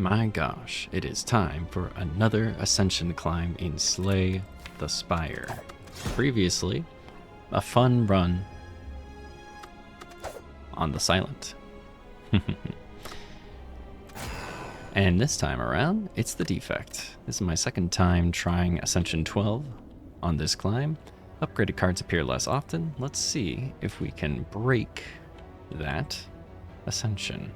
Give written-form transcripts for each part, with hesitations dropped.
My gosh, it is time for another Ascension climb in Slay the Spire. Previously, a fun run on the Silent. And this time around, it's the Defect. This is my second time trying Ascension 12 on this climb. Upgraded cards appear less often. Let's see if we can break that Ascension.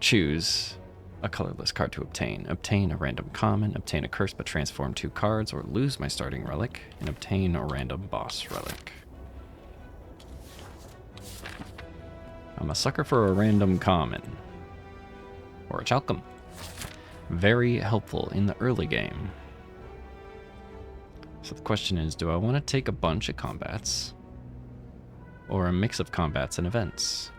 Choose a colorless card to obtain. Obtain a random common, obtain a curse but transform 2 cards, or lose my starting relic, and obtain a random boss relic. I'm a sucker for a random common. Or a Chalcum. Very helpful in the early game. So the question is, do I want to take a bunch of combats? Or a mix of combats and events?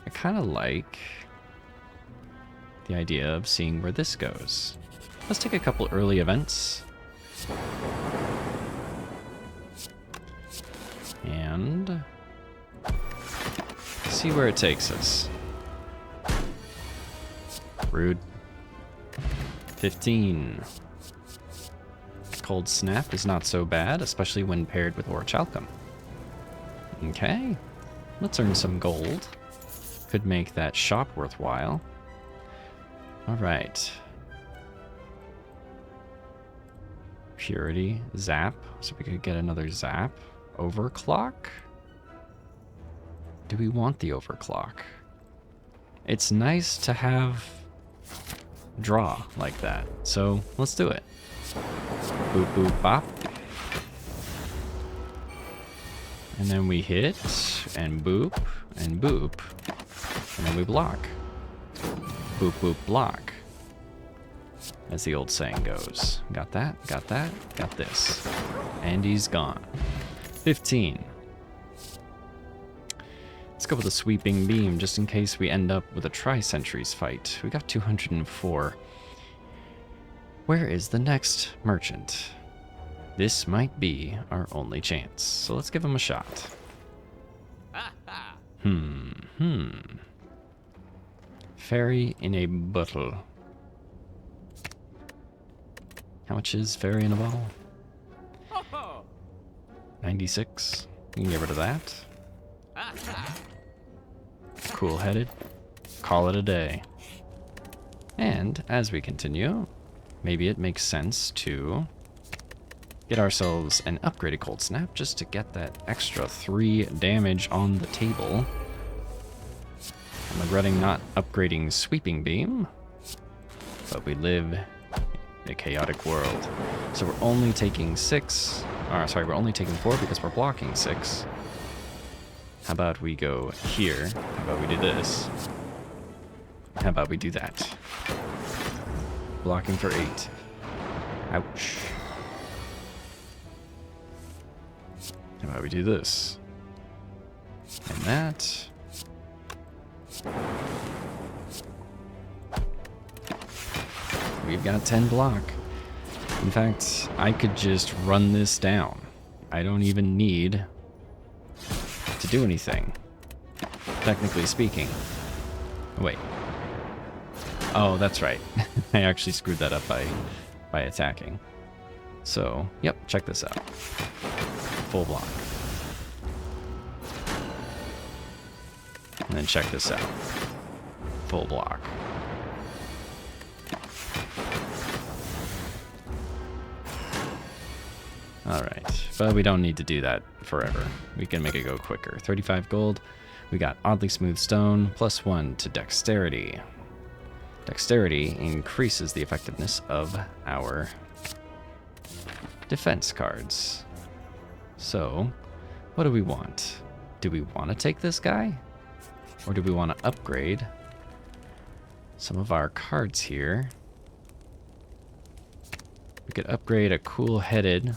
I kind of like the idea of seeing where this goes. Let's take a couple early events. And see where it takes us. Rude. 15. Cold Snap is not so bad, especially when paired with Orichalcum. Okay. Let's earn some gold. Could make that shop worthwhile. Alright. Purity. Zap. So we could get another Zap. Overclock? Do we want the Overclock? It's nice to have draw like that. So let's do it. Boop, boop, bop. And then we hit, and boop, and boop. And then we block. Boop, boop, block. As the old saying goes. Got that, got that, got this. And he's gone. 15. Let's go with a sweeping beam, just in case we end up with a Tri-Centuries fight. We got 204. Where is the next merchant? This might be our only chance. So let's give him a shot. Fairy in a bottle. How much is fairy in a bottle? 96. You can get rid of that. Cool-headed. Call it a day. And as we continue, maybe it makes sense to get ourselves an upgraded Cold Snap just to get that extra 3 damage on the table. I'm regretting not upgrading Sweeping Beam, but we live in a chaotic world. So we're only taking 6, or sorry, we're only taking 4 because we're blocking 6. How about we go here? How about we do this? How about we do that? Blocking for 8. Ouch. How about we do this? And that. We've got 10 block. In fact, I could just run this down. I don't even need to do anything, technically speaking. Wait. Oh, that's right. I actually screwed that up by attacking. So, yep, check this out. Full block. And then check this out. Full block. Alright, but we don't need to do that forever. We can make it go quicker. 35 gold. We got Oddly Smooth Stone, +1 to Dexterity. Dexterity increases the effectiveness of our defense cards. So, what do we want? Do we want to take this guy? Or do we want to upgrade some of our cards here? We could upgrade a cool-headed.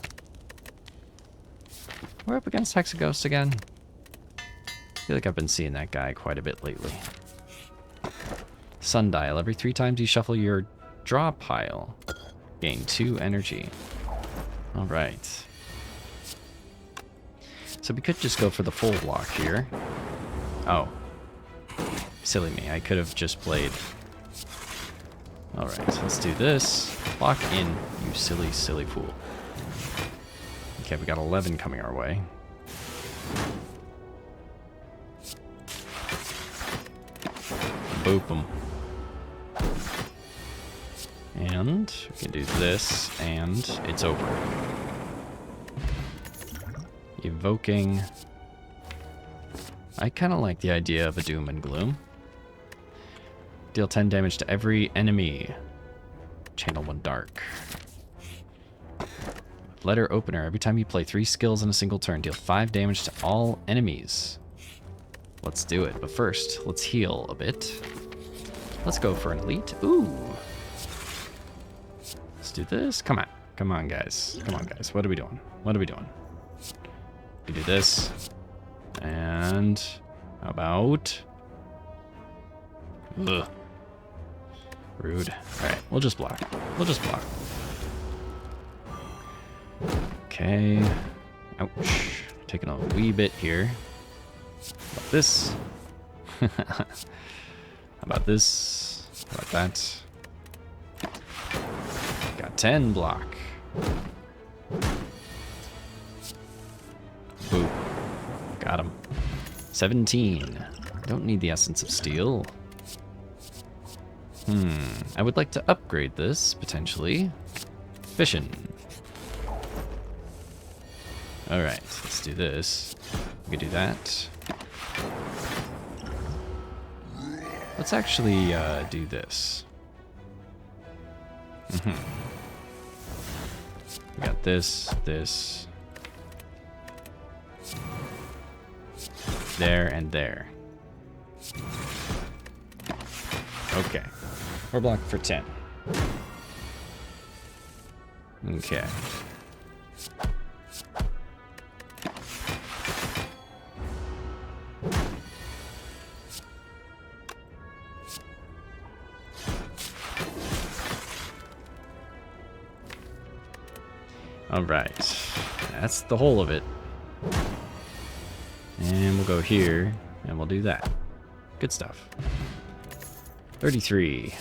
We're up against Hexaghost again. I feel like I've been seeing that guy quite a bit lately. Sundial. Every 3 times you shuffle your draw pile, gain 2 energy. Alright. So we could just go for the full block here. Oh. Silly me. I could have just played. Alright, let's do this. Lock in, you silly, silly fool. Okay, we got 11 coming our way. Boop them. And we can do this, and it's over. Evoking. I kind of like the idea of a Doom and Gloom. Deal 10 damage to every enemy. Channel 1 Dark. Letter Opener. Every time you play 3 skills in a single turn, deal 5 damage to all enemies. Let's do it. But first, let's heal a bit. Let's go for an elite. Ooh. Let's do this. Come on. Come on, guys. Come on, guys. What are we doing? What are we doing? We do this. And how about... Ugh. Rude. Alright, we'll just block. We'll just block. Okay. Ouch. Taking a wee bit here. How about this? How about this? How about that? Got 10 block. Boop. Got him. 17. Don't need the Essence of Steel. I would like to upgrade this, potentially. Fission. Alright, let's do this. We can do that. Let's actually do this. We got this, this. There and there. Okay. We're blocking for 10. Okay. Alright. That's the whole of it. And we'll go here, and we'll do that. Good stuff. 33.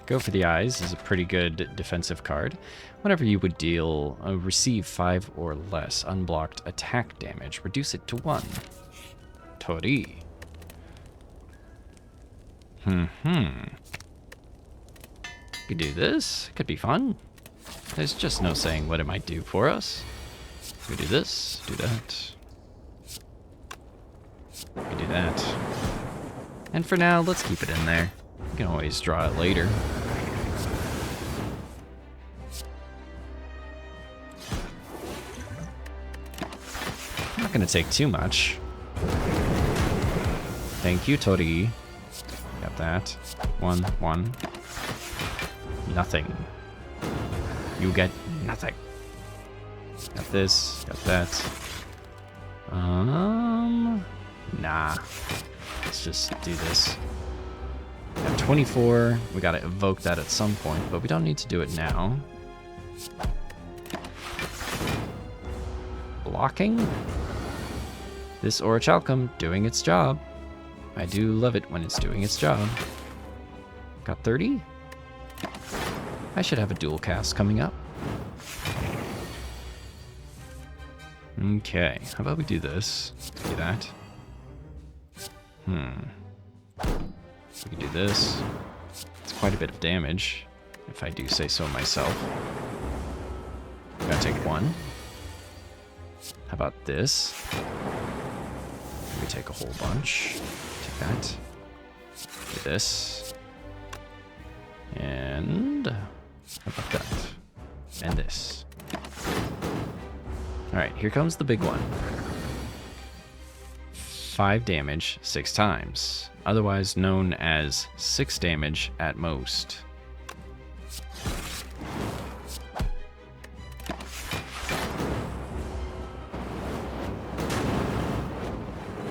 Go for the Eyes is a pretty good defensive card. Whenever you would deal, receive 5 or less unblocked attack damage, reduce it to 1. Tori. Could do this. Could be fun. There's just no saying what it might do for us. We do this, do that. We do that. And for now, let's keep it in there. We can always draw it later. Not gonna take too much. Thank you, Tori. Got that. 1, 1. Nothing. You get nothing. Got this, got that. Nah. Let's just do this. Got 24. We gotta evoke that at some point, but we don't need to do it now. Blocking. This Orichalcum doing its job. I do love it when it's doing its job. Got 30? I should have a dual cast coming up. Okay, how about we do this? Do that. We can do this. It's quite a bit of damage, if I do say so myself. I'm gonna take 1. How about this? We take a whole bunch. Take that. Do this. And how about that? And this. Alright, here comes the big one. 5 damage 6 times, otherwise known as 6 damage at most.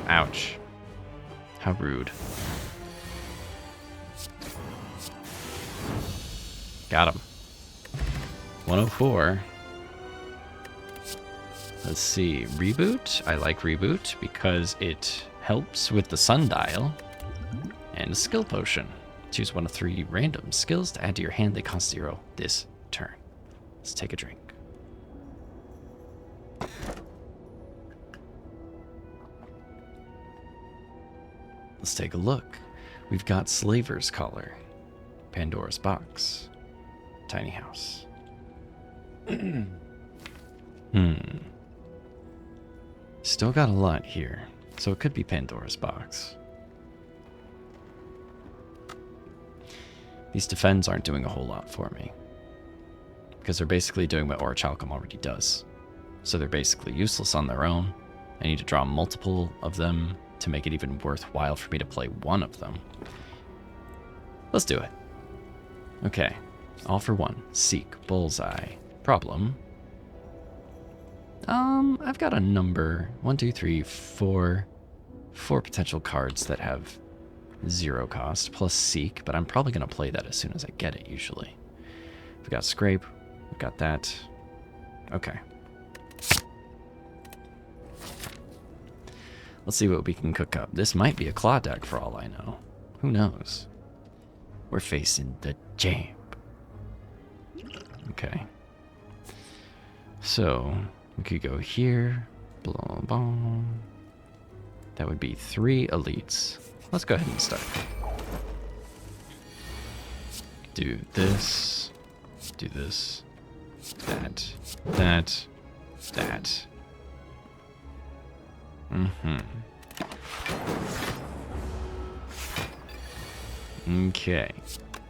Ouch. How rude. Got him. 104. Let's see. Reboot. I like Reboot because it helps with the sundial. And a skill potion. Choose one of 3 random skills to add to your hand. They cost 0 this turn. Let's take a drink. Let's take a look. We've got Slaver's Collar, Pandora's Box, Tiny House. Still got a lot here, so it could be Pandora's Box. These defends aren't doing a whole lot for me, because they're basically doing what Orichalcum already does. So they're basically useless on their own. I need to draw multiple of them to make it even worthwhile for me to play one of them. Let's do it. Okay, all for one. Seek, Bullseye. Problem. I've got a number. 1, 2, 3, 4 potential cards that have 0 cost, plus Seek, but I'm probably going to play that as soon as I get it, usually. We've got Scrape, we've got that. Okay. Let's see what we can cook up. This might be a claw deck for all I know. Who knows? We're facing the champ. Okay. So, we could go here. Blah, blah. That would be 3 elites. Let's go ahead and start. Do this. Do this. That. That. That. Okay.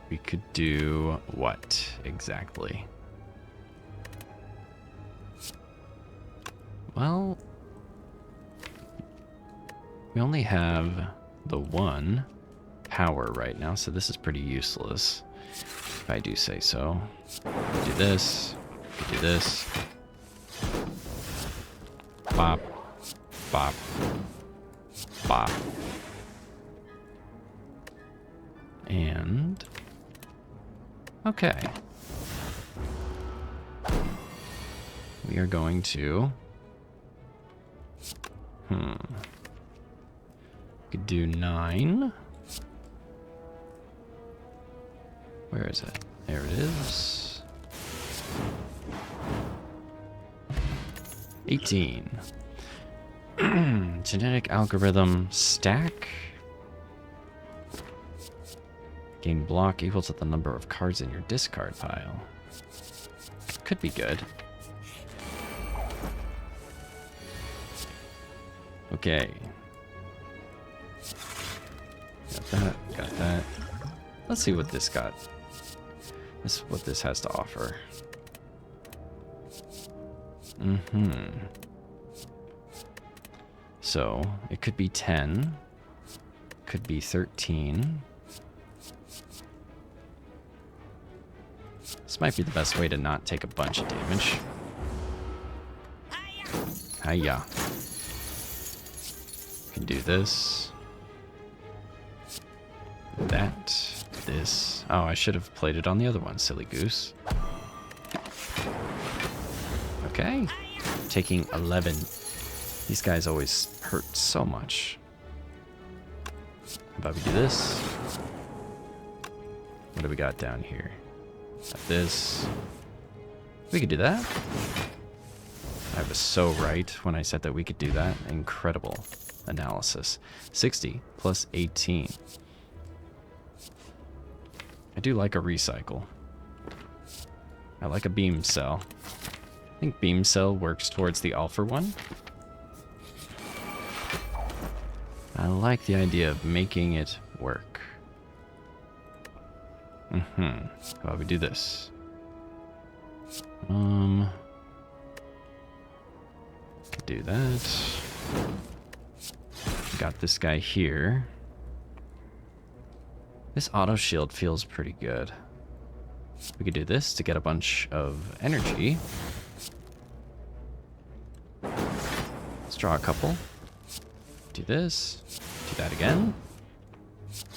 We could do what exactly? Well, we only have the 1 power right now, so this is pretty useless, if I do say so. Do this. Do this. Bop. Bop. Bop. And... okay. We are going to... could do 9. Where is it? There it is. 18. Genetic algorithm stack. Gain block equal to the number of cards in your discard pile. Could be good. Okay. Got that, got that. Let's see what this got. This is what this has to offer. So, it could be 10. Could be 13. This might be the best way to not take a bunch of damage. Hiya. Can do this. That. This. Oh, I should have played it on the other one, silly goose. Okay. Taking 11. These guys always hurt so much. How about we do this? What do we got down here? Got this. We could do that. I was so right when I said that we could do that. Incredible analysis. 60 plus 18. I do like a recycle. I like a beam cell. I think beam cell works towards the alpha one. I like the idea of making it work. How about we do this? Do that. Got this guy here. This auto shield feels pretty good. We could do this to get a bunch of energy. Let's draw a couple. Do this. Do that again.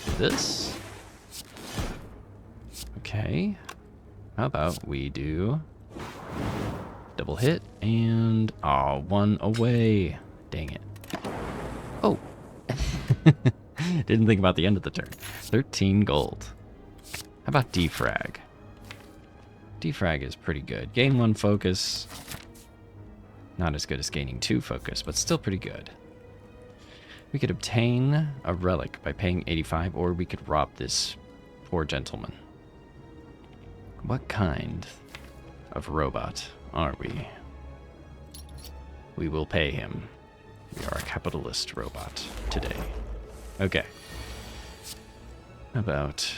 Do this. Okay. How about we do double hit, and one away. Dang it. Oh. Didn't think about the end of the turn. 13 gold. How about defrag? Defrag is pretty good. Gain 1 focus. Not as good as gaining 2 focus, but still pretty good. We could obtain a relic by paying 85, or we could rob this poor gentleman. What kind of robot are we? We will pay him. We are a capitalist robot today. Okay. How about...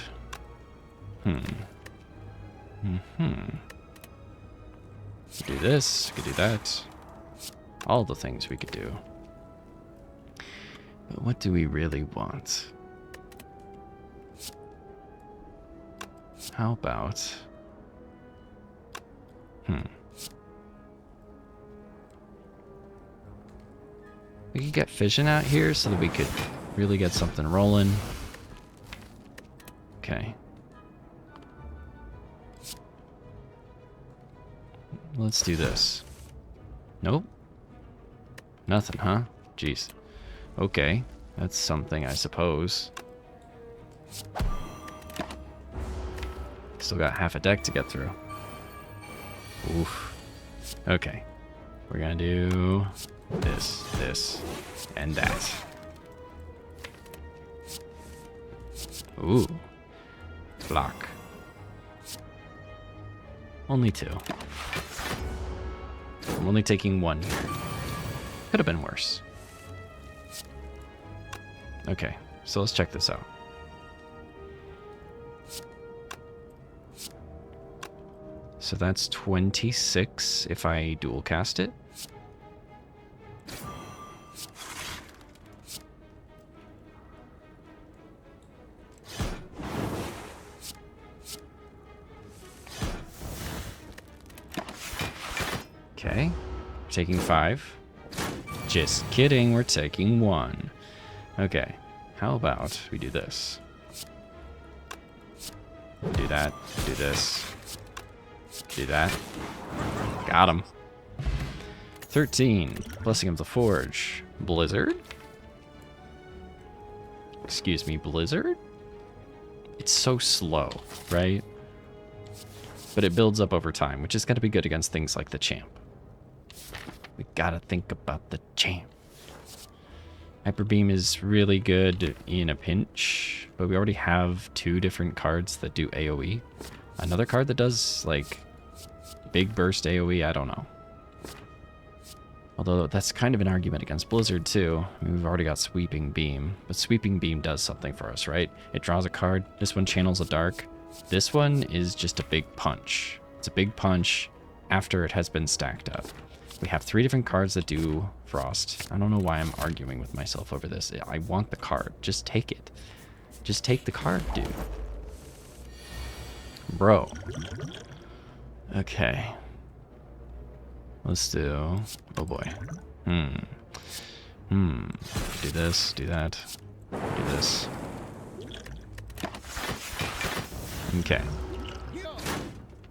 We could do this, we could do that. All the things we could do. But what do we really want? How about... We could get fission out here so that we could really get something rolling. Okay. Let's do this. Nope. Nothing, huh? Jeez. Okay. That's something, I suppose. Still got half a deck to get through. Oof. Okay. We're gonna do this, this, and that. Ooh. Block. Only 2. I'm only taking 1 here. Could have been worse. Okay, so let's check this out. So that's 26 if I dual cast it. Okay, taking 5. Just kidding, we're taking 1. Okay, how about we do this? Do that, do this, do that. Got him. 13, Blessing of the Forge. Blizzard? Excuse me, Blizzard? It's so slow, right? But it builds up over time, which is going to be good against things like the champ. We gotta think about the champ. Hyper Beam is really good in a pinch, but we already have 2 different cards that do AoE. Another card that does, like, big burst AoE, I don't know. Although that's kind of an argument against Blizzard, too. I mean, we've already got Sweeping Beam, but Sweeping Beam does something for us, right? It draws a card. This one channels a dark. This one is just a big punch. It's a big punch after it has been stacked up. We have 3 different cards that do Frost. I don't know why I'm arguing with myself over this. I want the card. Just take it. Just take the card, dude. Bro. Okay. Let's do... Oh boy. Do this, do that. Do this. Okay.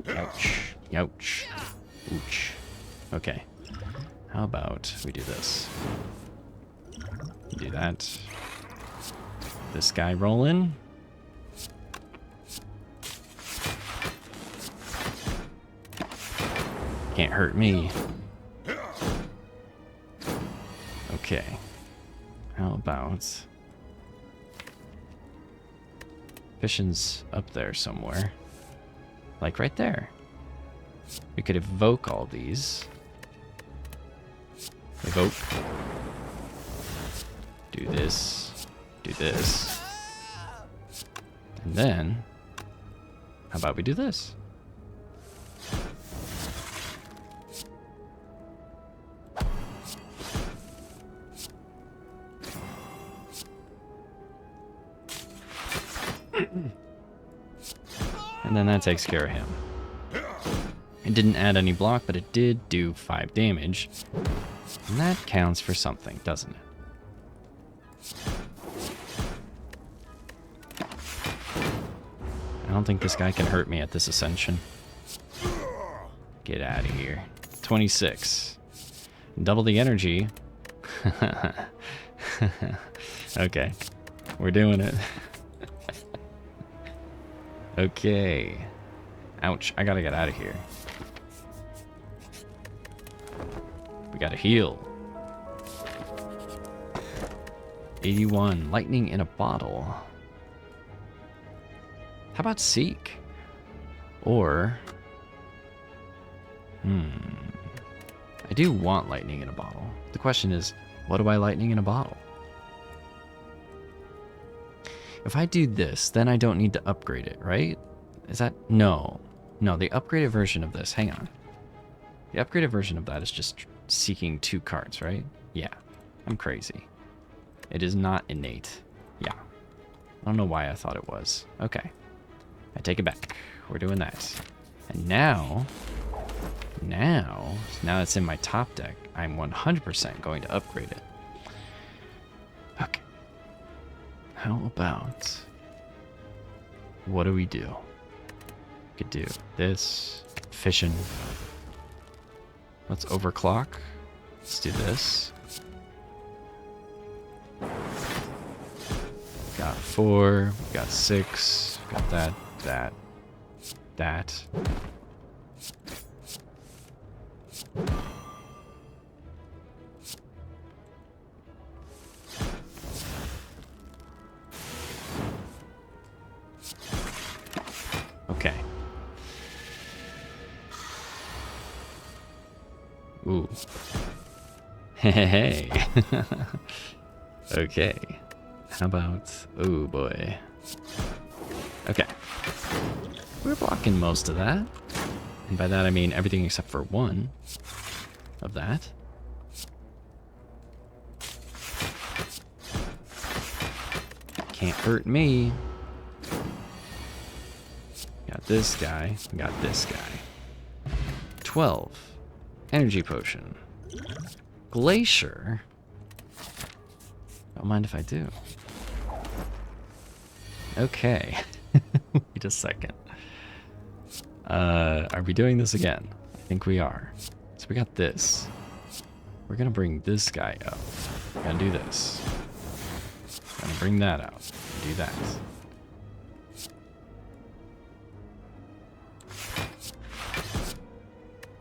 Ouch. Ouch. Ouch. Okay. How about we do this? Do that. This guy roll in. Can't hurt me. Okay. How about... Fission's up there somewhere. Like right there. We could evoke all these. Evoke. Do this. Do this. And then, how about we do this? And then that takes care of him. It didn't add any block, but it did do 5 damage. And that counts for something, doesn't it? I don't think this guy can hurt me at this Ascension. Get out of here. 26. Double the energy. Okay. We're doing it. Okay. Ouch. I gotta get out of here. We gotta heal. 81. Lightning in a bottle. How about Seek? Or... I do want lightning in a bottle. The question is, what do I lightning in a bottle? If I do this, then I don't need to upgrade it, right? Is that... No. No, the upgraded version of this... Hang on. The upgraded version of that is just seeking 2 cards, right? Yeah. I'm crazy. It is not innate. Yeah. I don't know why I thought it was. Okay. I take it back. We're doing that. And now it's in my top deck, I'm 100% going to upgrade it. Okay. How about... What do we do? We could do this. Fission. Let's overclock. Let's do this. Got 4. We got 6. Got that. Okay. Ooh. Hey. Okay. How about... Oh boy. Okay. We're blocking most of that. And by that I mean everything except for 1 of that. Can't hurt me. Got this guy. Got this guy. 12. Energy potion. Glacier. Don't mind if I do. Okay. Wait a second. Are we doing this again? I think we are. So we got this. We're gonna bring this guy up. We're gonna do this. Gonna bring that out. Do that.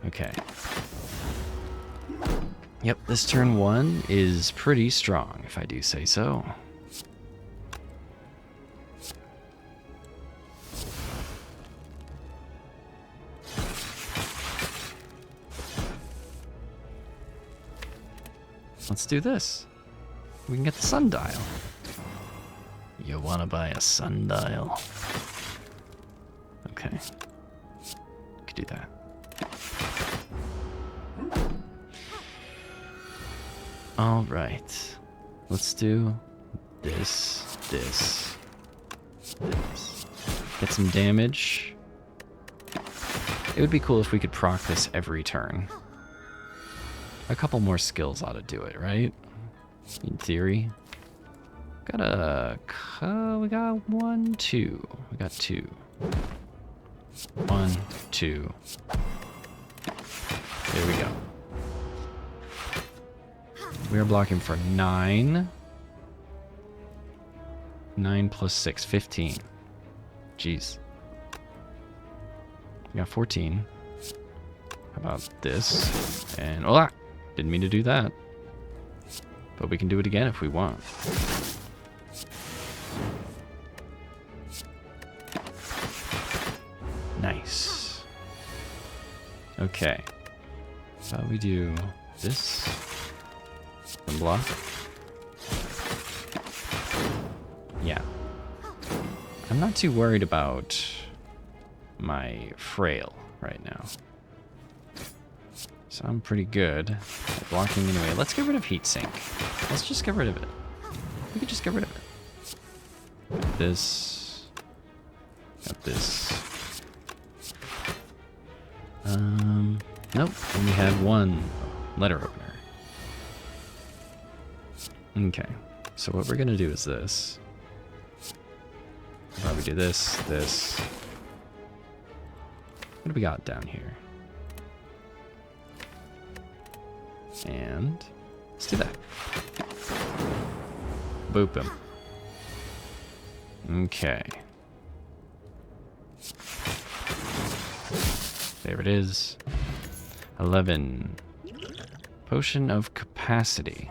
Okay. Yep, this turn 1 is pretty strong, if I do say so. Let's do this. We can get the sundial. You wanna buy a sundial? Okay. Could do that. Alright. Let's do this. Get some damage. It would be cool if we could proc this every turn. A couple more skills ought to do it, right? In theory. We got 1, 2. We got 2. 1, 2. There we go. We are blocking for 9. 9 plus 6, 15. Jeez. We got 14. How about this? And oh, didn't mean to do that. But we can do it again if we want. Nice. Okay. So we do this. And block. Yeah. I'm not too worried about my frail right now. So I'm pretty good at blocking anyway. Let's get rid of heat sink. Let's just get rid of it. We could just get rid of it. Got this. Got this. Nope. Only had 1 letter opener. Okay. So what we're gonna do is this. Probably do this. What do we got down here? And let's do that. Boop him. Okay. There it is. 11. Potion of capacity.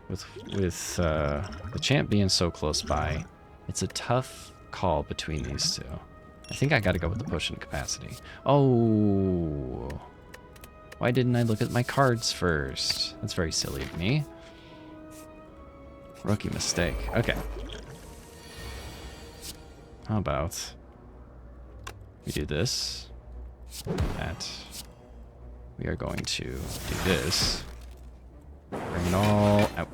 With the champ being so close by, it's a tough call between these two. I think I gotta go with the potion of capacity. Oh. Why didn't I look at my cards first? That's very silly of me. Rookie mistake. Okay. How about we do this? That. We are going to do this. Bring it all out.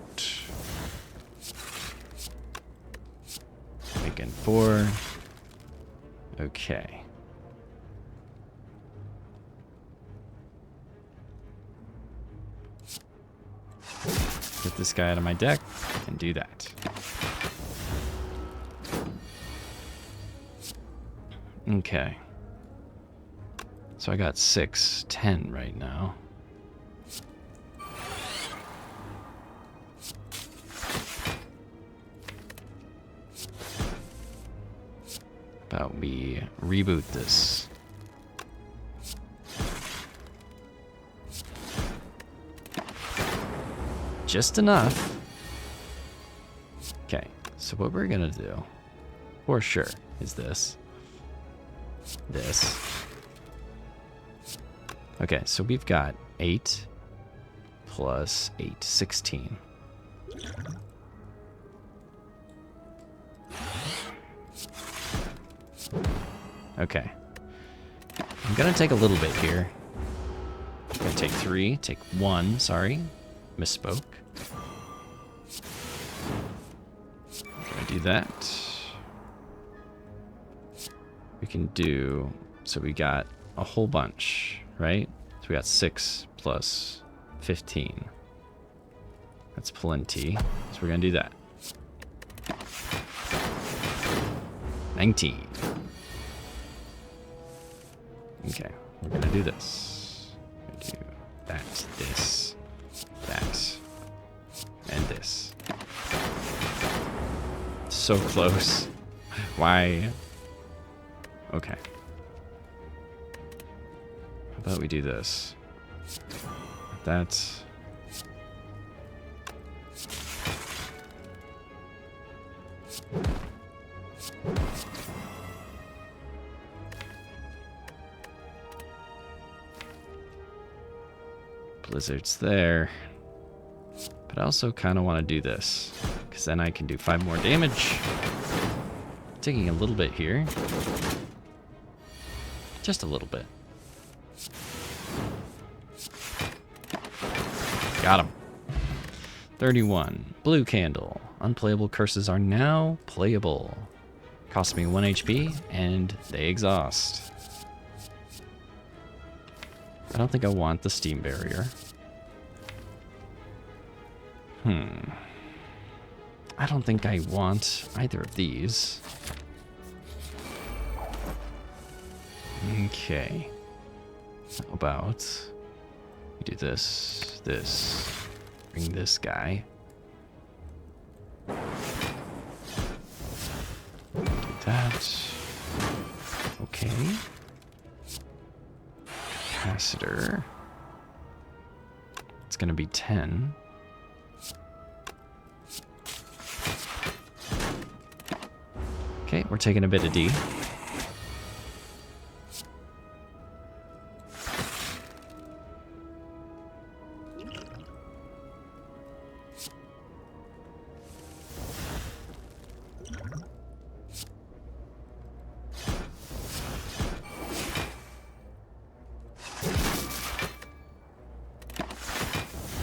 Making 4. Okay. Get this guy out of my deck and do that. Okay. So I got 6, 10 right now. About we reboot this. Just enough. Okay, so what we're gonna do, for sure, is this. This. Okay, so we've got 8 plus 8, 16. Okay. I'm gonna take a little bit here. I'm gonna take 3, take 1, sorry. Misspoke. Gonna do that. We can do, so we got a whole bunch, right? So we got 6 plus 15. That's plenty. So we're gonna do that. 19. Okay, we're gonna do this. We're gonna do that, this, that, and this. So close. Why? Okay. How about we do this? That's... Blizzard's there. But I also kind of want to do this, because then I can do 5 more damage. Taking a little bit here. Just a little bit. Got him. 31. Blue candle. Unplayable curses are now playable. Cost me 1 HP, and they exhaust. I don't think I want the steam barrier. I don't think I want either of these. Okay. How about we do this, this, bring this guy. Do that. Okay. Capacitor. It's gonna be 10. Okay, we're taking a bit of D.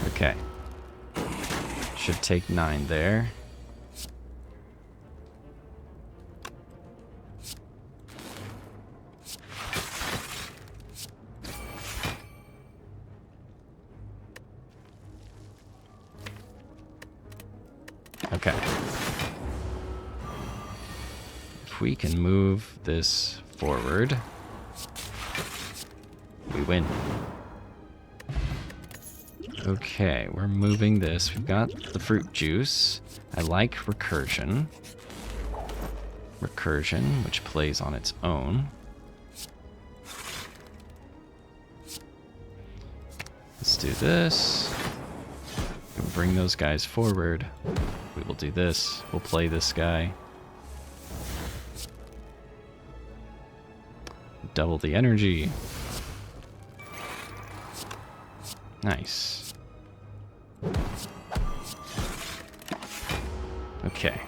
Okay. Should take 9 there. Okay. If we can move this forward, we win. Okay, we're moving this. We've got the fruit juice. I like recursion. Recursion, which plays on its own. Let's do this. We'll bring those guys forward. We will do this. We'll play this guy. Double the energy. Nice. Okay.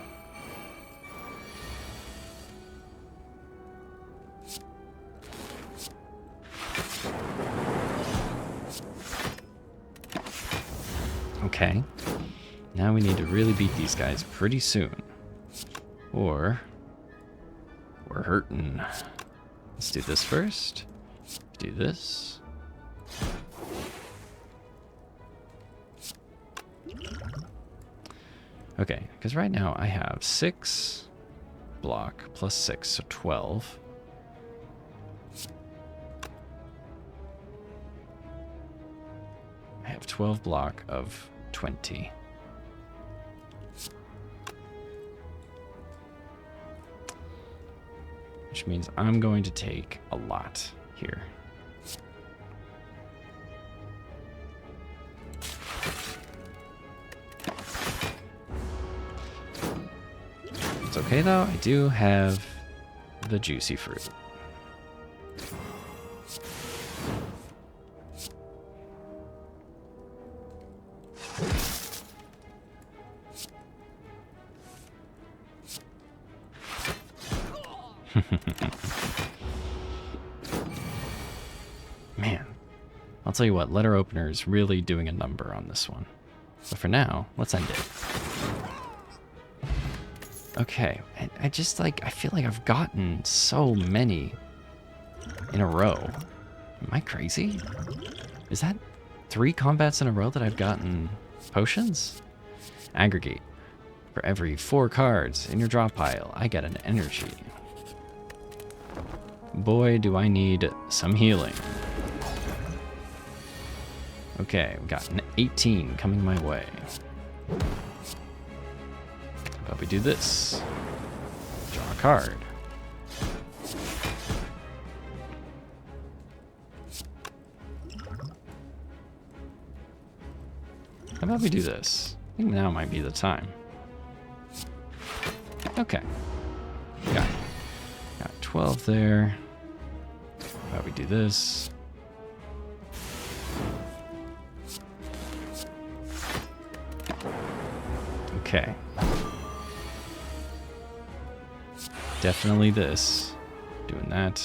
Okay. Now we need to really beat these guys pretty soon. Or we're hurting. Let's do this first. Do this. Okay, because right now I have 6 block plus 6, so 12. I have 12 block of 20. Which means I'm going to take a lot here. It's okay though, I do have the juicy fruit. Man, I'll tell you what, letter opener is really doing a number on this one. But for now, let's end it. Okay, I just like, I feel like I've gotten so many in a row. Am I crazy? Is that 3 combats in a row that I've gotten potions? Aggregate. For every 4 cards in your drop pile, I get an energy. Boy, do I need some healing. Okay, we got an 18 coming my way. How about we do this? Draw a card. How about we do this? I think now might be the time. Okay. Got 12 there. How about we do this? Okay. Definitely this. Doing that.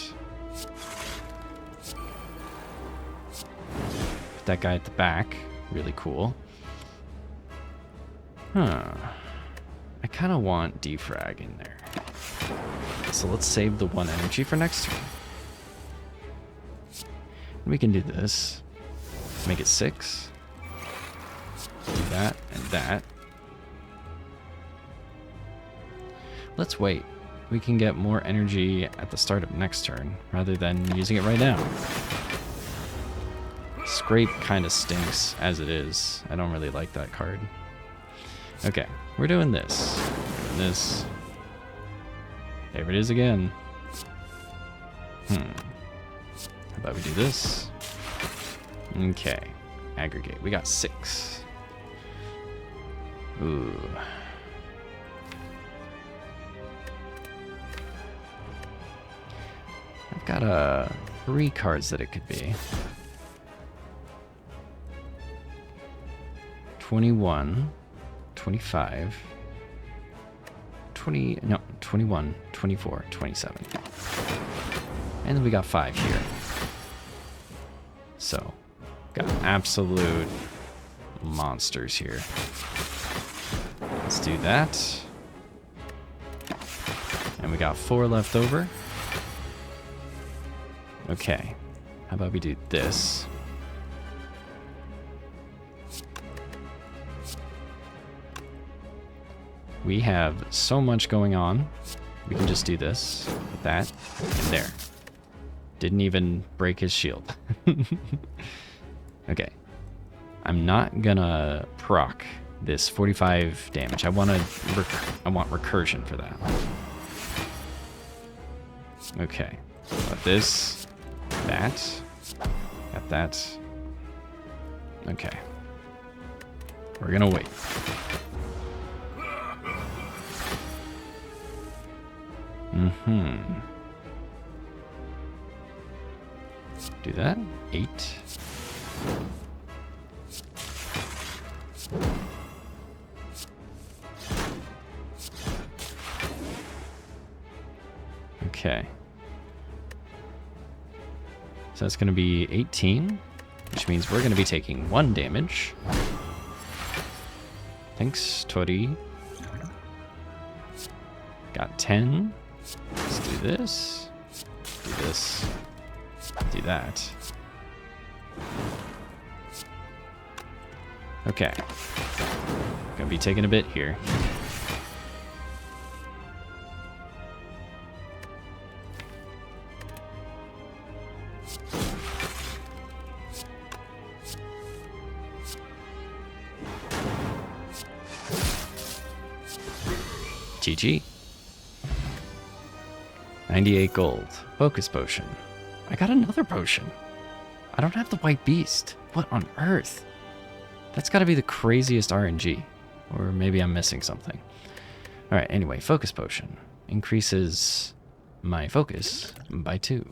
Put that guy at the back. Really cool. Huh. I kind of want defrag in there. So let's save the 1 energy for next turn. We can do this. Make it 6. Do that and that. Let's wait. We can get more energy at the start of next turn, rather than using it right now. Scrape kind of stinks as it is. I don't really like that card. Okay, we're doing this. Doing this. There it is again. How about we do this? Okay. Aggregate. We got 6. Ooh. I've got 3 cards that it could be. 21, 25, 20, no, 21, 24, 27. And then we got 5 here. So, got absolute monsters here. Let's do that. And we got 4 left over. Okay, how about we do this? We have so much going on. We can just do this, with that, and there. Didn't even break his shield. Okay. I'm not gonna proc this 45 damage. I want recursion for that. Okay. Got this. That. Got that. Okay. We're gonna wait. Do that. 8. Okay. So that's going to be 18, which means we're going to be taking 1 damage. Thanks, Tori. Got 10. Let's do this. Do this. Do that. Okay. Gonna be taking a bit here. GG. 98 gold. Focus potion. I got another potion. I don't have the white beast. What on earth? That's got to be the craziest RNG. Or maybe I'm missing something. Alright, anyway, focus potion. Increases my focus by 2.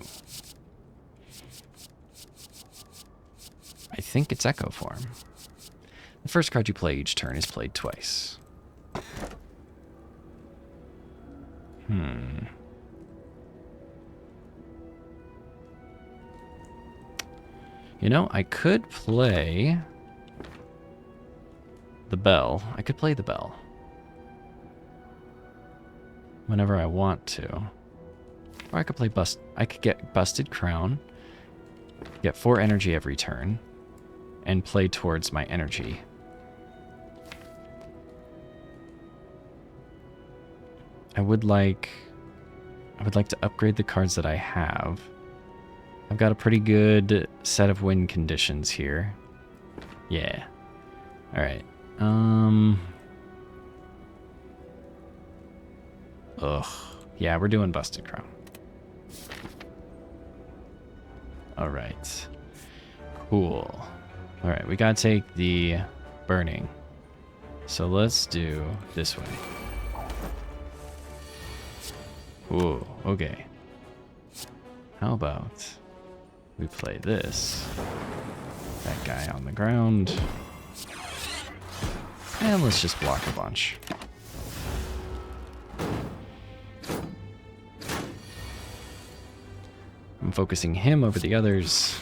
I think it's Echo Form. The first card you play each turn is played twice. You know, I could play the bell. I could play the bell whenever I want to. Or I could play I could get Busted Crown, get 4 energy every turn, and play towards my energy. I would like to upgrade the cards that I have. I've got a pretty good set of win conditions here. Yeah. Alright. Ugh. Yeah, we're doing Busted Crown. Alright. Cool. Alright, we gotta take the burning. So let's do this way. Ooh, okay. How about we play this? That guy on the ground. And let's just block a bunch. I'm focusing him over the others.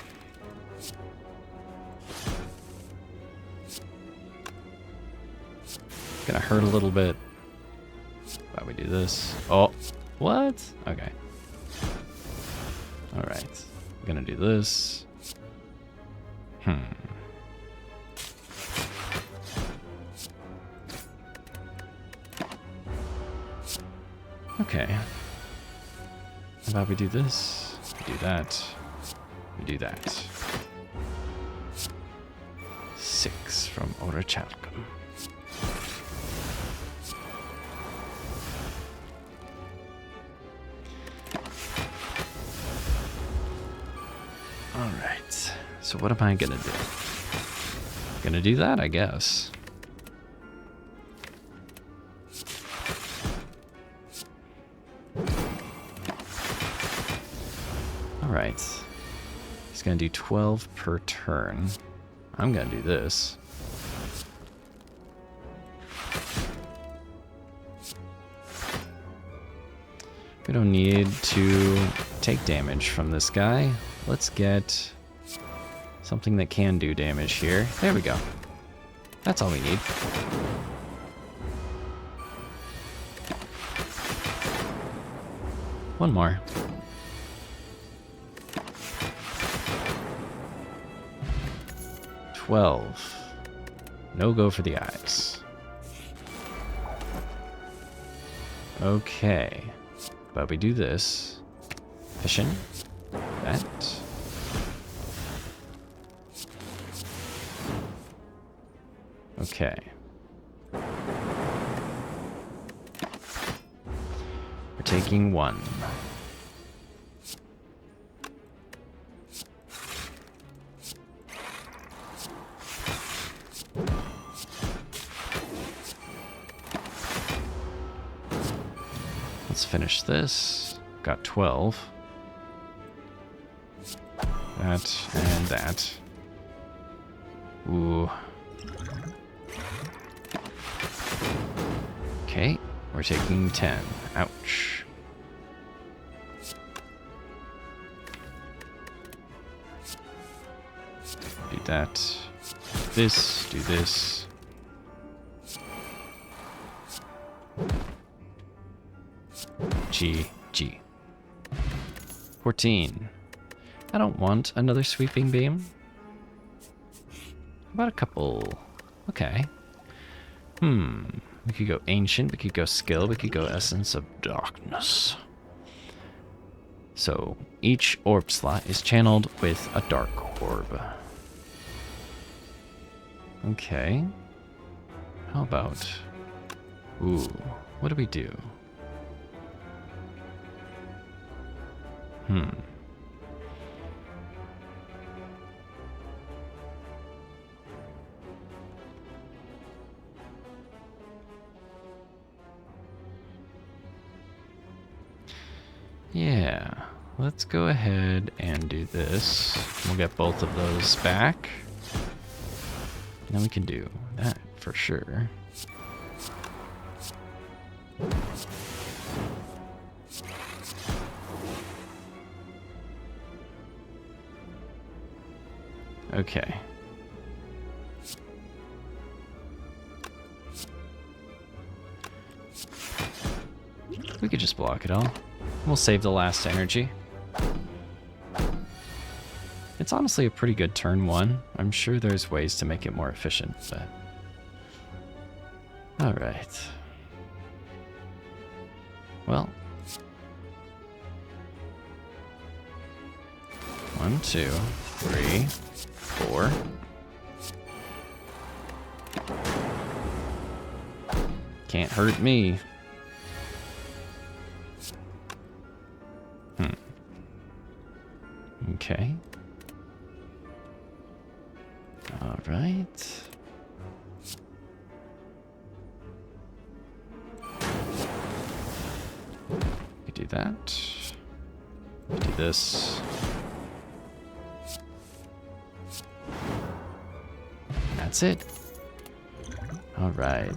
Gonna hurt a little bit. Why we do this? Oh, what? Okay. Alright. Gonna do this. Okay. How about we do this? We do that. We do that. 6 from Orichalcum. Alright. So what am I gonna do? Gonna do that, I guess. Alright. He's gonna do 12 per turn. I'm gonna do this. We don't need to take damage from this guy. Let's get something that can do damage here. There we go. That's all we need. One more. $12. No go for the eyes. Okay. But we do this. Fission. That. Okay. We're taking 1. Let's finish this. Got 12. That and that. Ooh. Okay, we're taking 10. Ouch. Do that. This, do this. G. 14. I don't want another sweeping beam. How about a couple? Okay. We could go ancient, we could go skill, we could go essence of darkness. So each orb slot is channeled with a dark orb. Okay. How about... Ooh, what do we do? Yeah, let's go ahead and do this. We'll get both of those back. Then we can do that for sure. Okay. We could just block it all. We'll save the last energy. It's honestly a pretty good turn 1. I'm sure there's ways to make it more efficient, but... Alright. Well. 1, 2, 3, 4. Can't hurt me. Okay. All right. We do that. We do this. That's it. All right.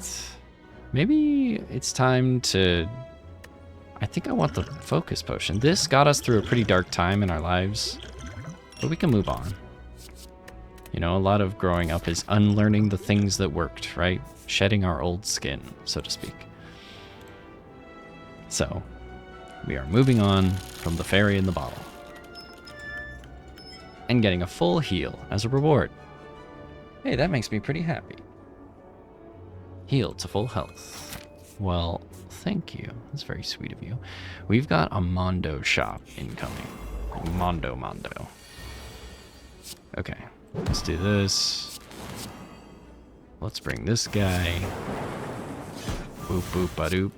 Maybe it's time to... I think I want the focus potion. This got us through a pretty dark time in our lives, but we can move on. You know, a lot of growing up is unlearning the things that worked, right? Shedding our old skin, so to speak. So, we are moving on from the fairy in the bottle. And getting a full heal as a reward. Hey, that makes me pretty happy. Heal to full health. Well, thank you. That's very sweet of you. We've got a Mondo shop incoming. Mondo. Okay, let's do this. Let's bring this guy. Boop, boop, ba-doop.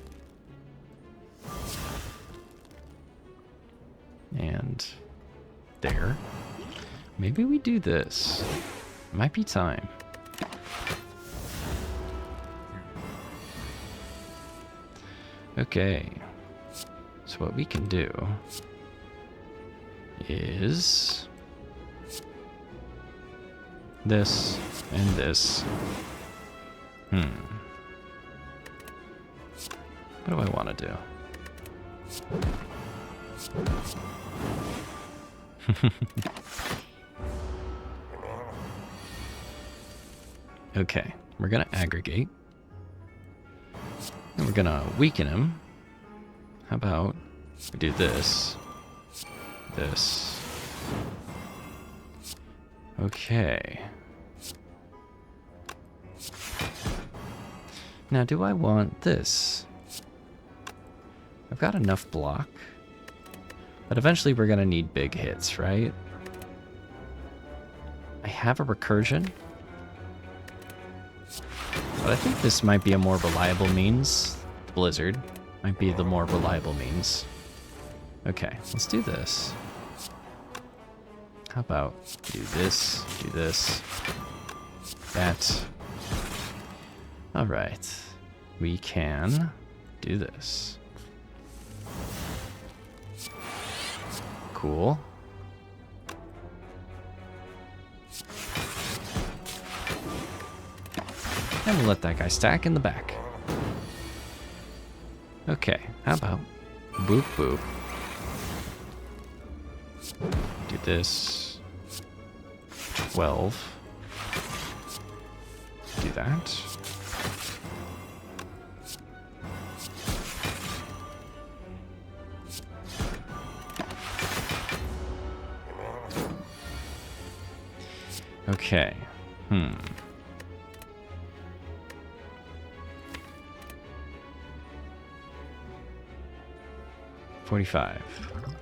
And there. Maybe we do this. Might be time. Okay, so what we can do is this and this. What do I want to do? Okay, we're gonna aggregate. And we're gonna weaken him. How about we do this? This. Okay. Now, do I want this? I've got enough block. But eventually we're gonna need big hits, right? I have a recursion. But I think this might be a more reliable means. Blizzard might be the more reliable means. Okay, let's do this. How about do this, that. All right, we can do this. Cool. And we'll let that guy stack in the back. Okay, how about boop boop. Do this. 12. Do that. Okay. 45. How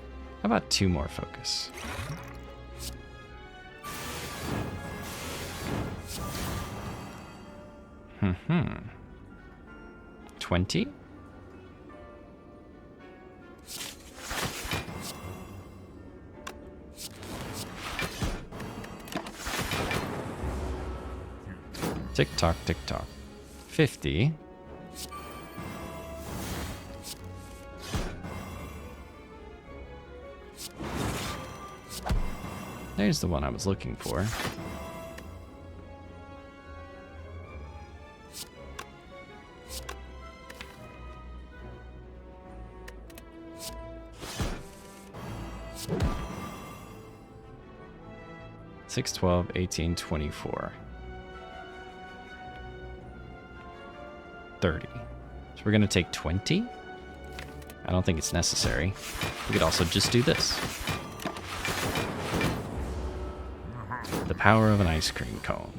about 2 more focus? Hmm. 20? Tick tock, tick tock. 50. There's the one I was looking for. Six, 12, 18, 24. 30. So we're gonna take 20? I don't think it's necessary. We could also just do this. The power of an ice cream cone.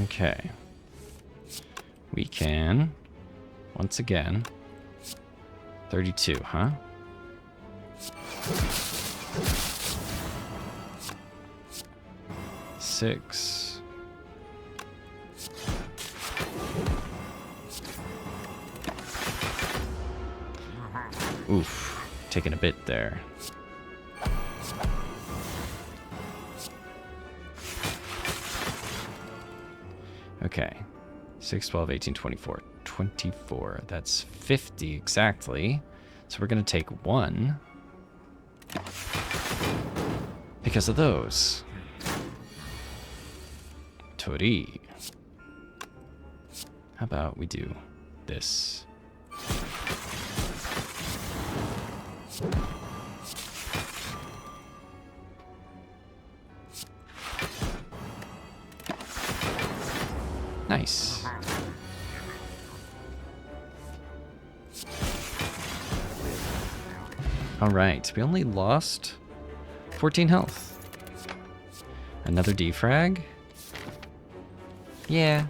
Okay. We can, once again, 32, huh? Six. Oof, taking a bit there. Okay. 6, 12, 18, 24. 24. That's 50 exactly. So we're going to take 1 because of those. Tori. How about we do this? Nice. All right, we only lost 14 health. Another defrag? Yeah,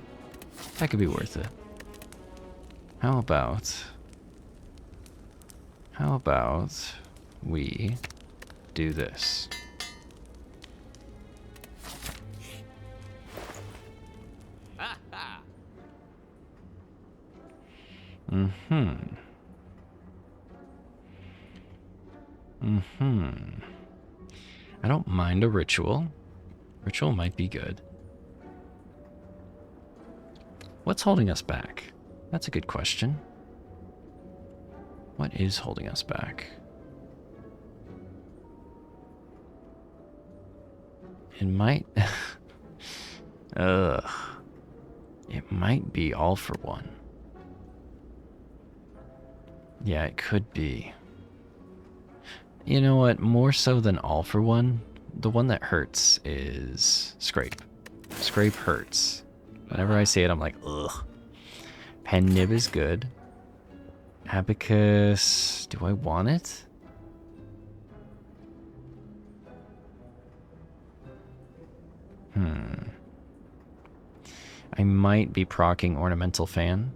that could be worth it. How about we do this? I don't mind a ritual. Ritual might be good. What's holding us back? That's a good question. What is holding us back? It might... It might be all for one. Yeah, it could be. You know what? More so than all for one, the one that hurts is Scrape. Scrape hurts. Whenever I say it, I'm like, ugh. Pen Nib is good. Abacus, do I want it? I might be proccing Ornamental Fan,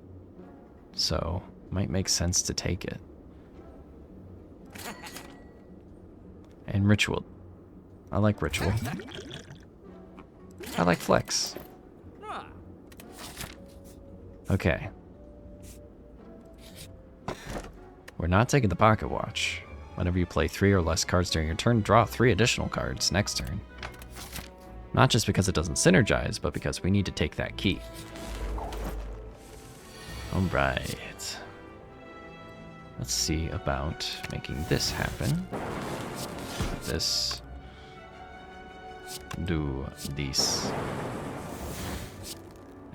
so might make sense to take it. And Ritual. I like Ritual. I like Flex. Okay. We're not taking the Pocket Watch. Whenever you play 3 or less cards during your turn, draw 3 additional cards next turn. Not just because it doesn't synergize, but because we need to take that key. Alright. Let's see about making this happen. This. Do this.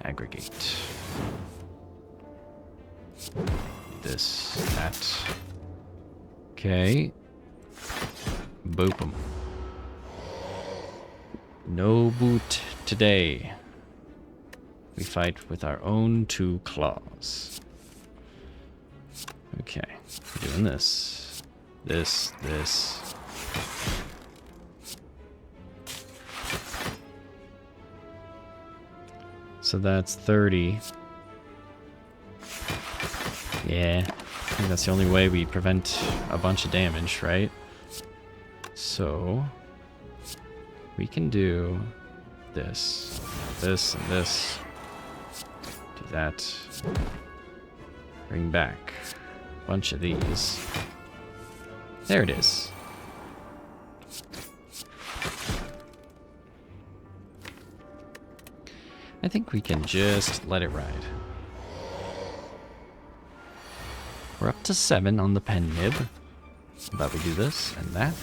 Aggregate. This, that. Okay. Boop 'em. No boot today. We fight with our own 2 claws. Okay. We're doing this. This. So that's 30. Yeah. I think that's the only way we prevent a bunch of damage, right? So we can do this, this, and this. Do that. Bring back a bunch of these. There it is. I think we can just let it ride. We're up to 7 on the pen nib. How about we do this and that?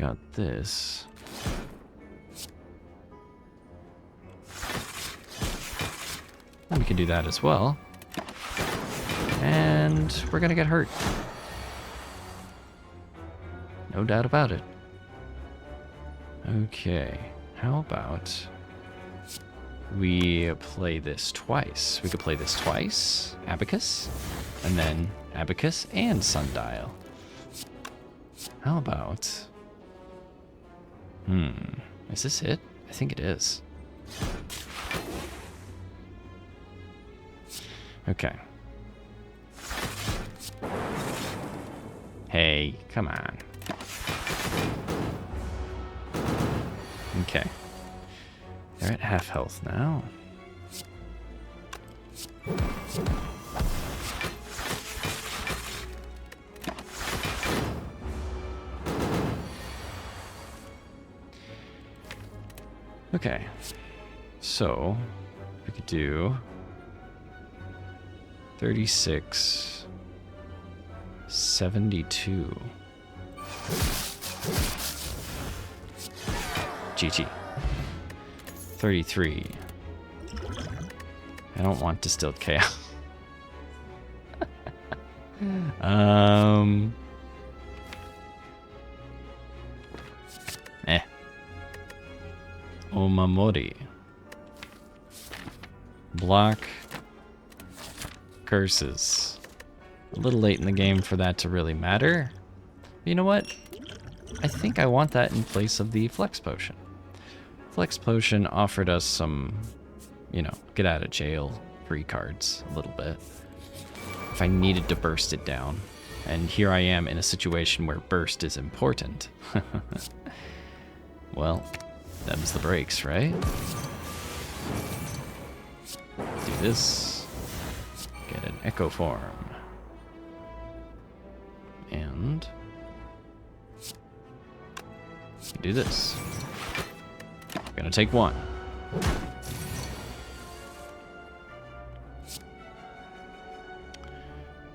Got this. And we can do that as well. And we're gonna get hurt. No doubt about it. Okay, how about we play this twice? We could play this twice, Abacus, and then Abacus and Sundial. How about... is this it? I think it is. Okay. Hey, come on. Okay. They're at half health now. Okay. So, we could do 36, 72. GG. 33. I don't want Distilled Chaos. Omamori. Block. Curses. A little late in the game for that to really matter. You know what? I think I want that in place of the Flex Potion. Flex Potion offered us some, you know, get out of jail free cards a little bit. If I needed to burst it down. And here I am in a situation where burst is important. Well, them's the breaks, right? Do this. Get an Echo Form. And do this. Gonna take 1.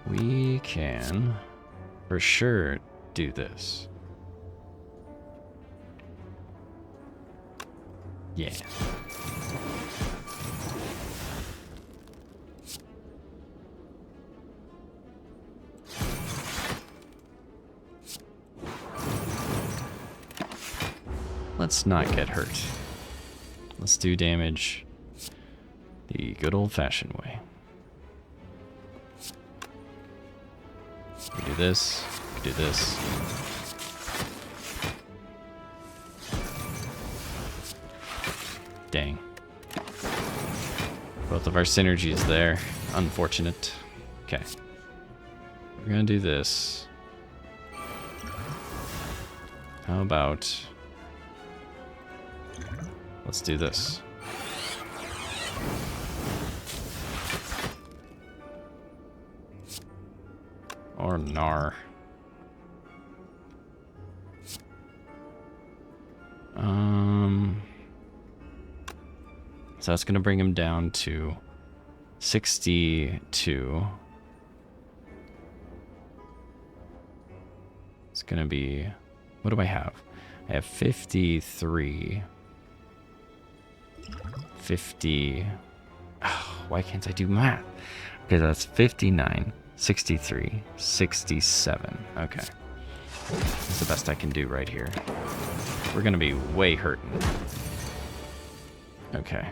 We can for sure do this. Yeah. Let's not get hurt. Let's do damage the good old-fashioned way. We do this, we do this. Dang. Both of our synergies there. Unfortunate. Okay. We're gonna do this. How about... let's do this. Or Gnar. So that's going to bring him down to 62. It's going to be... what do I have? I have 53. 50... oh, why can't I do math? Okay, that's 59, 63, 67. Okay. That's the best I can do right here. We're going to be way hurting. Okay.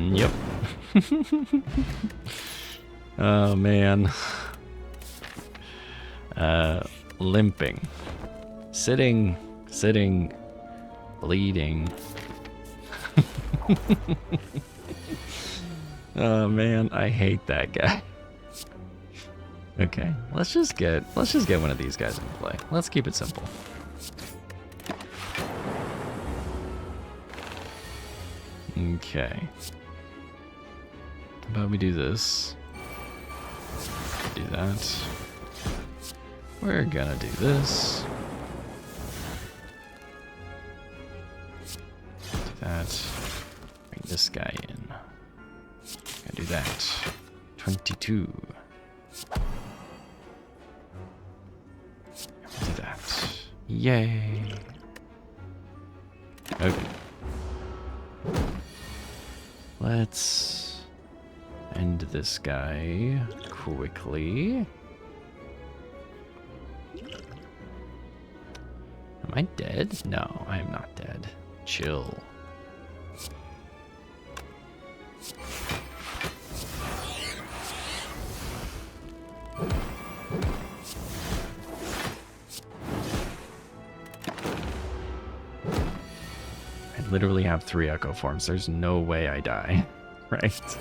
Yep. Oh, man. Limping. Sitting, bleeding. Oh, man, I hate that guy. Okay, let's just get one of these guys in play. Let's keep it simple. Okay. How about we do this? Do that. We're gonna do this. Do that. Bring this guy in. Gonna do that. 22. Do that. Yay. Okay. Let's end this guy quickly. Am I dead? No, I am not dead. Chill. I literally have 3 echo forms. There's no way I die, right?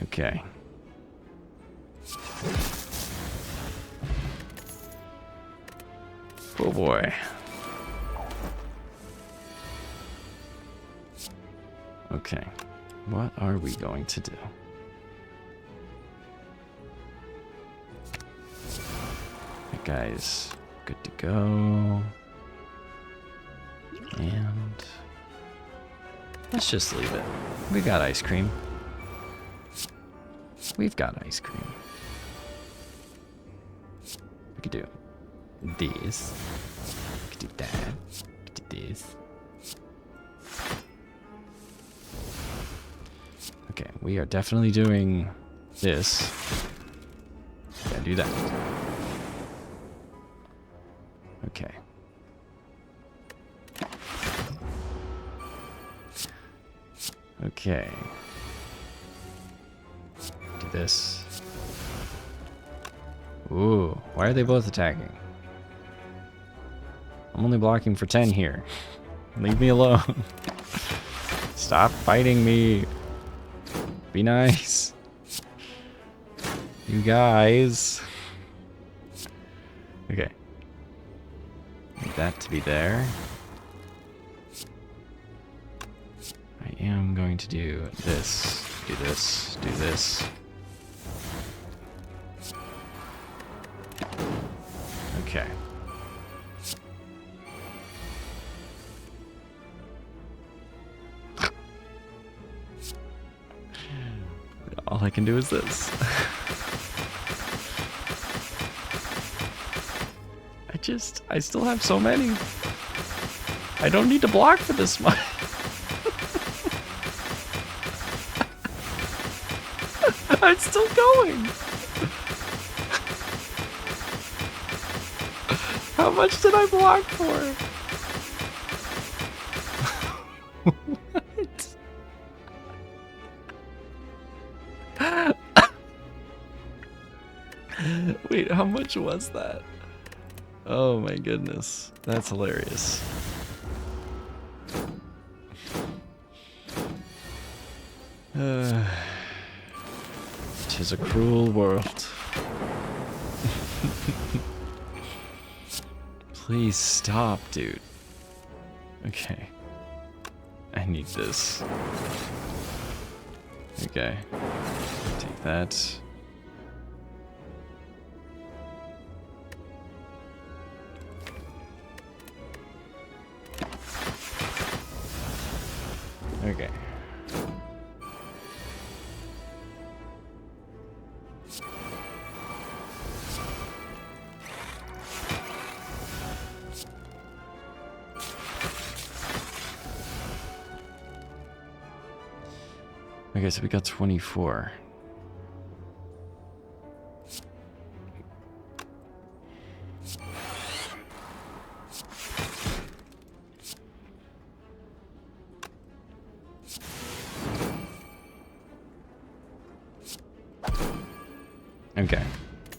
Okay. Oh boy. Okay. What are we going to do? That guy's good to go. And let's just leave it. We got ice cream. We've got ice cream. We could do this. We could do that. We could do this. Okay, we are definitely doing this. Gotta do that. Okay. Okay. Do this. Ooh, why are they both attacking? I'm only blocking for 10 here. Leave me alone. Stop fighting me. Be nice. You guys. Okay. Need that to be there. I am going to do this. Do this. Do this. Okay. can do is this. I still have so many. I don't need to block for this much. I'm still going. How much did I block for? What? Wait, how much was that? Oh my goodness. That's hilarious. Tis a cruel world. Please stop, dude. Okay. I need this. Okay. Take that. Okay. Okay, so we got 24. Okay,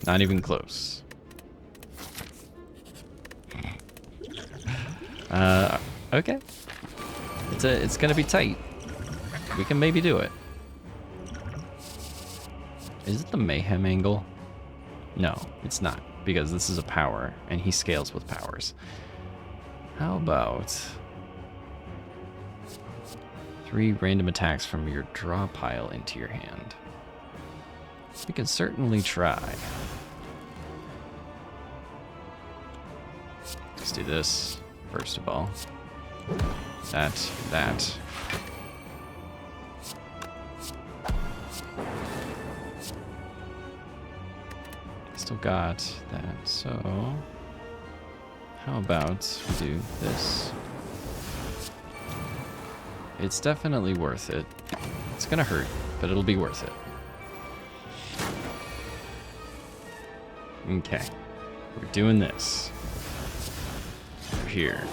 not even close. Okay. It's gonna be tight. We can maybe do it. Is it the mayhem angle? No, it's not, because this is a power, and he scales with powers. How about 3 random attacks from your draw pile into your hand? We can certainly try. Let's do this, first of all. That. Still got that, so how about we do this? It's definitely worth it. It's gonna hurt, but it'll be worth it. Okay, we're doing this. We're here.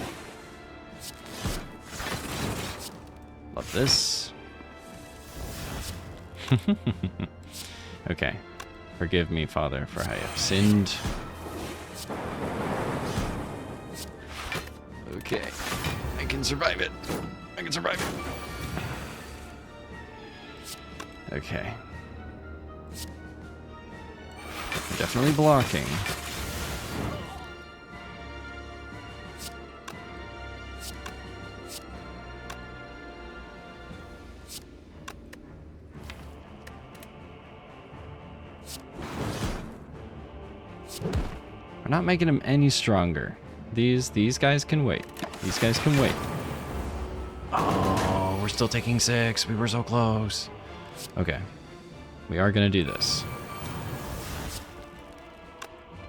Love this. Okay. Forgive me, Father, for I have sinned. Okay. I can survive it. I can survive it. Okay. Definitely blocking. We're not making him any stronger. These guys can wait. These guys can wait. Oh, we're still taking 6. We were so close. Okay. We are gonna do this.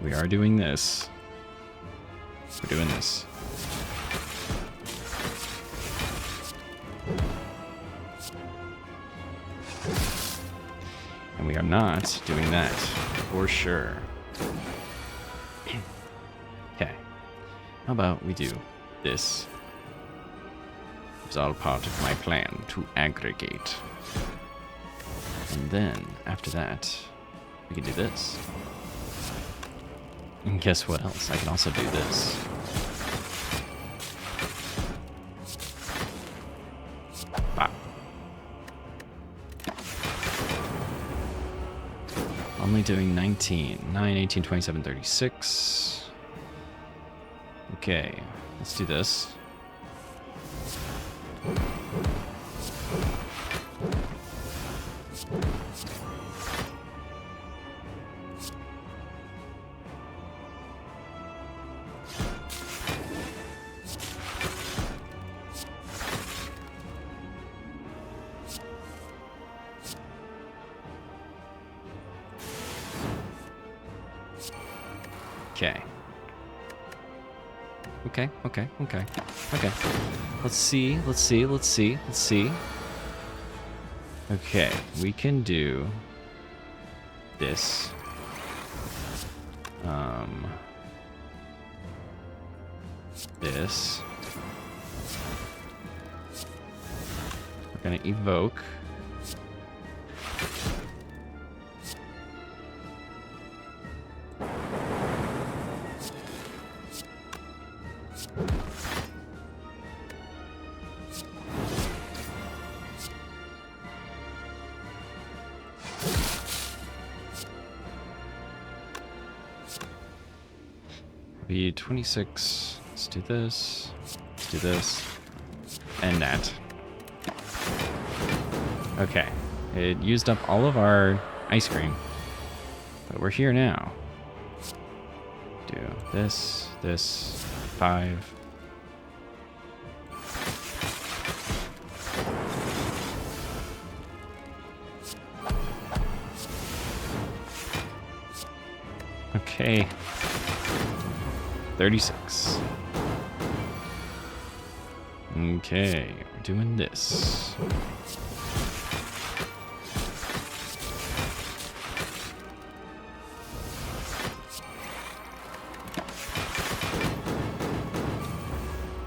We are doing this. We're doing this. And we are not doing that, for sure. Okay. How about we do this? It's all part of my plan to aggregate. And then, after that, we can do this. And guess what else? I can also do this. Bop. Only doing 19. 9, 18, 27, 36. Okay, let's do this. Okay. Okay. Let's see. Okay, we can do this. This. We're gonna evoke. Be 26. Let's do this. Let's do this. And that. Okay. It used up all of our ice cream. But we're here now. Do this, 5. Okay. 36. Okay, we're doing this.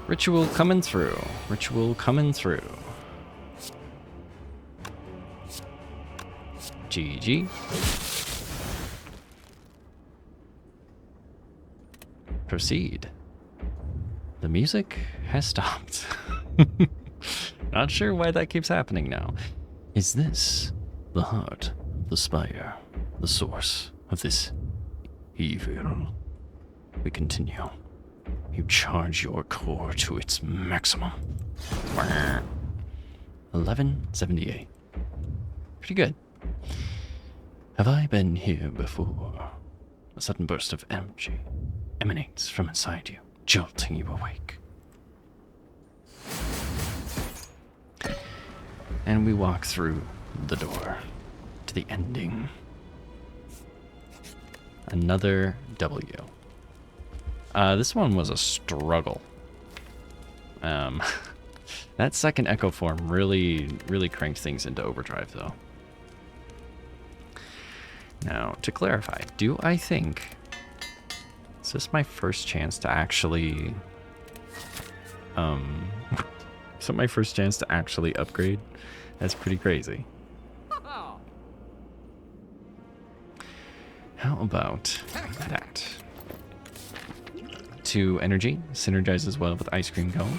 Ritual coming through. Ritual coming through. GG. Proceed. The music has stopped. Not sure why that keeps happening now. Is this the heart, the spire, the source of this evil? We continue. You charge your core to its maximum. 1178. Pretty good. Have I been here before? A sudden burst of energy emanates from inside you, jolting you awake. And we walk through the door to the ending. Another W. This one was a struggle. That second echo form really cranked things into overdrive, though. Now, to clarify, do I think... Is this my first chance to actually... Is it my first chance to actually upgrade? That's pretty crazy. How about that? 2 energy synergizes well with ice cream cone.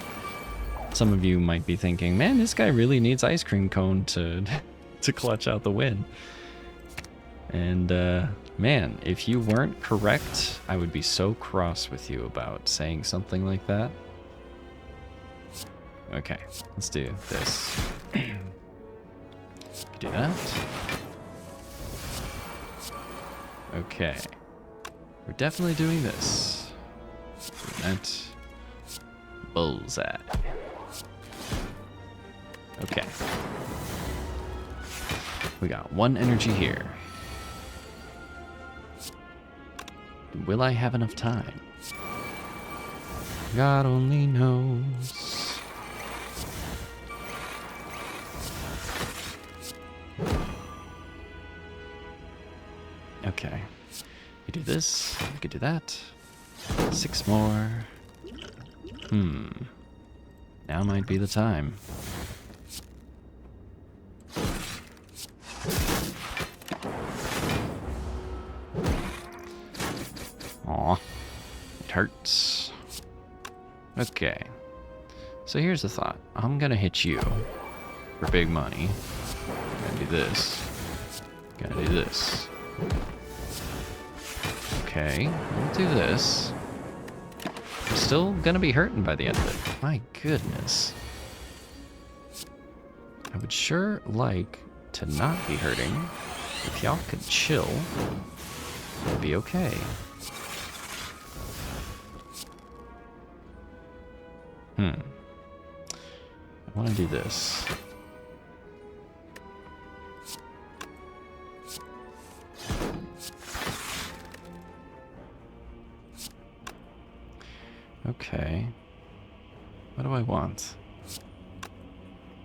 Some of you might be thinking, man, this guy really needs ice cream cone to clutch out the win. And man, if you weren't correct, I would be so cross with you about saying something like that. Okay, let's do this. Do that. Okay, we're definitely doing this. That bullseye. Okay. We got 1 energy here. Will I have enough time? God only knows. Okay. You do this, you could do that. 6 more. Now might be the time. Aw. It hurts. Okay. So here's the thought. I'm gonna hit you for big money. Gotta do this. Gotta do this. Okay, we'll do this. I'm still gonna be hurting by the end of it. My goodness. I would sure like to not be hurting. If y'all could chill, it'd be okay. I want to do this. Okay. What do I want?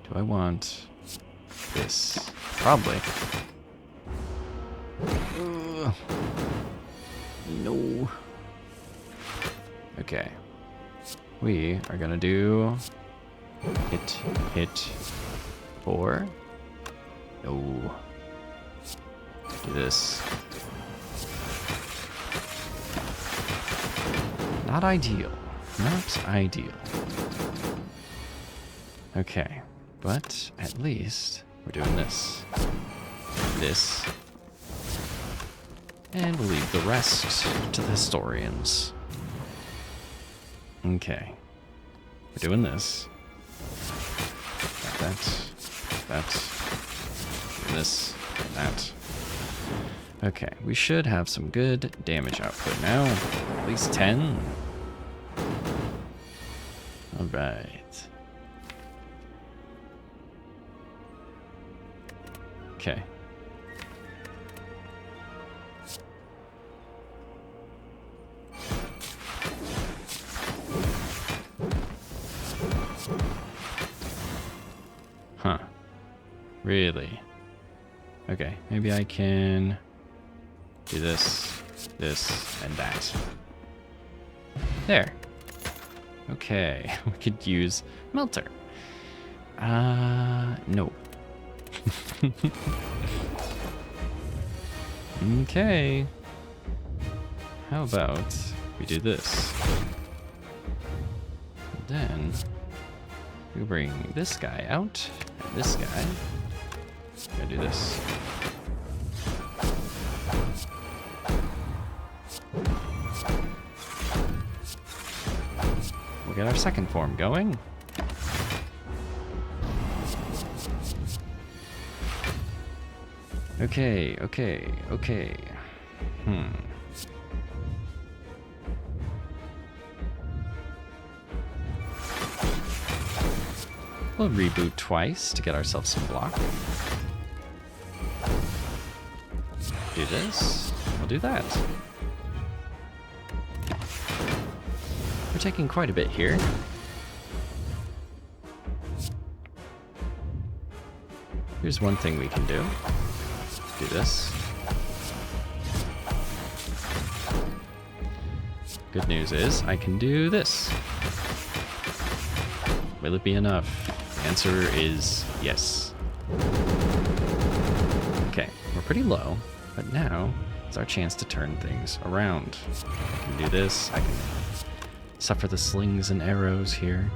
Do I want this? Probably. No. Okay. We are gonna do hit 4. No. Do this. Not ideal. Not ideal. Okay. But at least we're doing this. This. And we'll leave the rest to the historians. Okay. We're doing this. That. Doing this. And that. Okay. We should have some good damage output now. At least 10. Alright. Okay. Huh. Really? Okay, maybe I can do this, and that. There. Okay, we could use Melter. No. Okay. How about we do this? Then we bring this guy out, and this guy. Gonna do this. We'll get our second form going. Okay. We'll reboot twice to get ourselves some block. Do this. We'll do that. We're taking quite a bit here. Here's one thing we can do. Do this. Good news is I can do this. Will it be enough? The answer is yes. Okay, we're pretty low, but now it's our chance to turn things around. I can do this. I can suffer the slings and arrows here.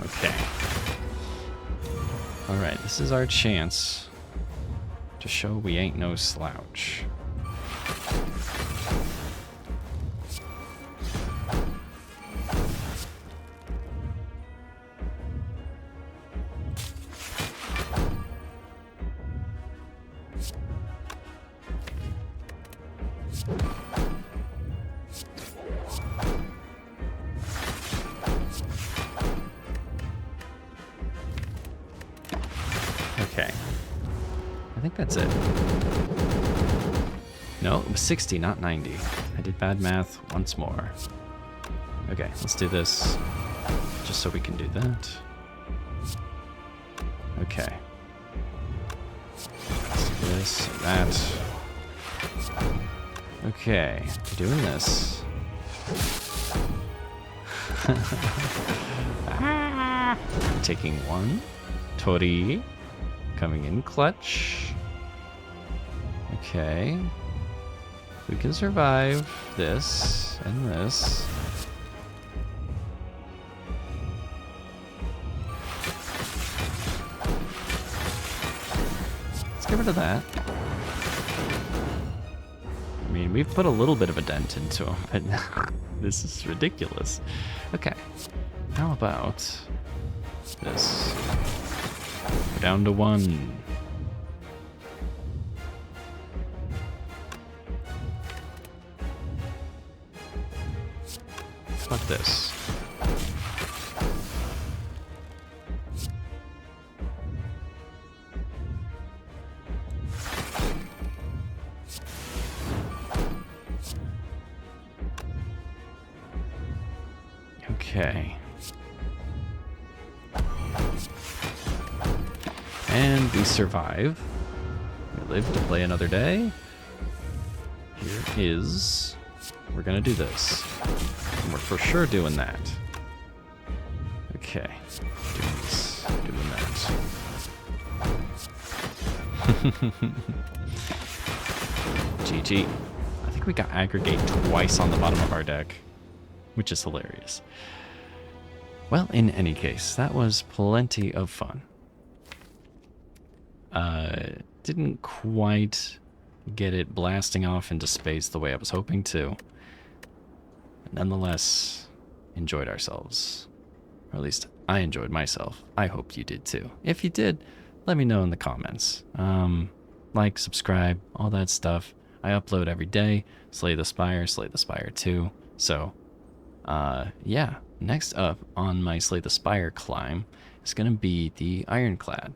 Okay. Alright, this is our chance to show we ain't no slouch. Okay. I think that's it. No, it was 60, not 90. I did bad math once more. Okay, let's do this. Just so we can do that. Okay. Let's do this, that. Okay, doing this. Taking one. Tori. Coming in clutch. Okay. We can survive this and this. Let's get rid of that. I mean, we've put a little bit of a dent into him, but this is ridiculous. Okay. How about this? We're down to 1. How about this? Okay. And we survive. We live to play another day. Here is... We're gonna do this. And we're for sure doing that. Okay. Doing this. Doing that. GG. I think we got aggregate twice on the bottom of our deck, which is hilarious. Well, in any case, that was plenty of fun. Didn't quite get it blasting off into space the way I was hoping to. Nonetheless, enjoyed ourselves. Or at least I enjoyed myself. I hope you did too. If you did, let me know in the comments. Like, subscribe, all that stuff. I upload every day. Slay the Spire, Slay the Spire 2. So, yeah. Next up on my Slay the Spire climb is going to be the Ironclad.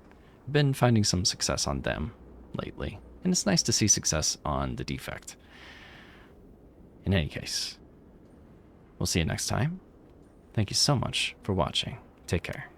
Been finding some success on them lately, and it's nice to see success on the Defect. In any case, we'll see you next time. Thank you so much for watching. Take care.